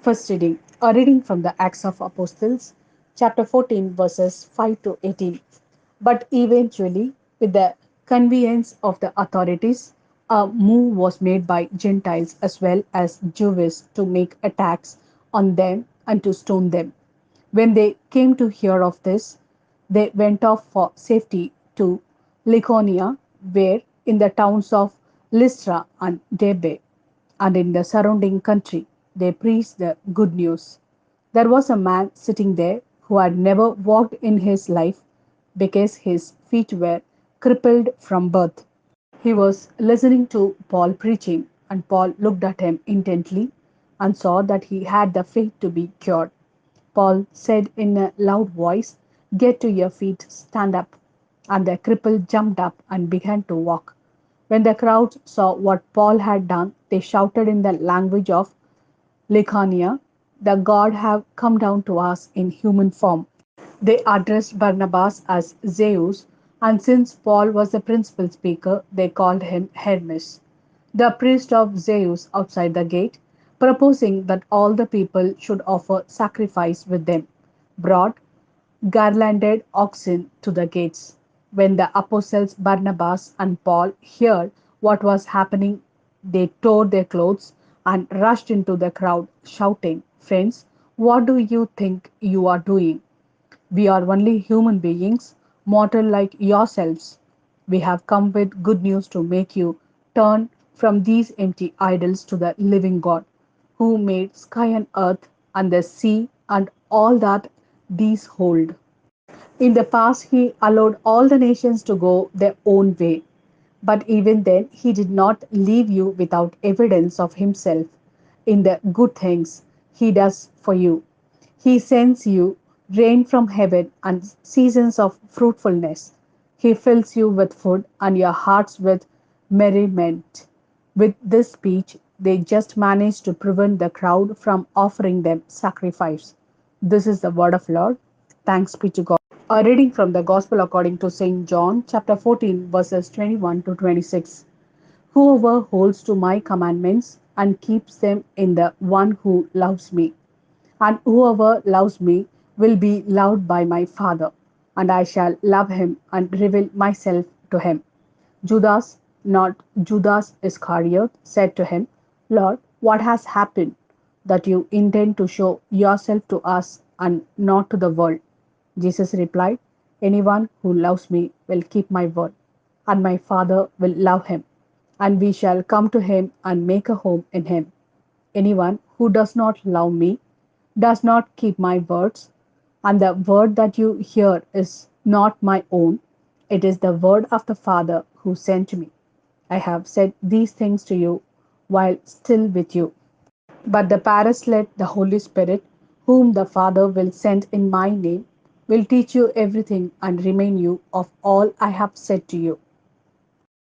First reading, a reading from the Acts of Apostles, chapter 14, verses 5 to 18. But eventually, with the convenience of the authorities, a move was made by Gentiles as well as Jews to make attacks on them and to stone them. When they came to hear of this, they went off for safety to Lycaonia, where in the towns of Lystra and Derbe and in the surrounding country they preached the good news. There was a man sitting there who had never walked in his life because his feet were crippled from birth. He was listening to Paul preaching, and Paul looked at him intently and saw that he had the faith to be cured. Paul said in a loud voice, "Get to your feet, stand up." And the cripple jumped up and began to walk. When the crowd saw what Paul had done, they shouted in the language of Lycaonia, "The God have come down to us in human form." They addressed Barnabas as Zeus, and since Paul was the principal speaker, they called him Hermes, the priest of Zeus outside the gate, proposing that all the people should offer sacrifice with them, brought garlanded oxen to the gates. When the apostles Barnabas and Paul heard what was happening, they tore their clothes and rushed into the crowd, shouting, "Friends, what do you think you are doing? We are only human beings, mortal like yourselves. We have come with good news to make you turn from these empty idols to the living God, who made sky and earth and the sea and all that these hold. In the past, he allowed all the nations to go their own way. But even then, he did not leave you without evidence of himself in the good things he does for you. He sends you rain from heaven and seasons of fruitfulness. He fills you with food and your hearts with merriment. With this speech, they just managed to prevent the crowd from offering them sacrifice. This is the word of Lord. Thanks be to God. A reading from the Gospel according to St. John, chapter 14, verses 21 to 26. Whoever holds to my commandments and keeps them in the one who loves me, and whoever loves me will be loved by my Father, and I shall love him and reveal myself to him. Judas, not Judas Iscariot, said to him, "Lord, what has happened that you intend to show yourself to us and not to the world?" Jesus replied, "Anyone who loves me will keep my word, and my Father will love him, and we shall come to him and make a home in him. Anyone who does not love me does not keep my words, and the word that you hear is not my own. It is the word of the Father who sent me. I have said these things to you while still with you. But the Paraclete, the Holy Spirit, whom the Father will send in my name, will teach you everything and remind you of all I have said to you.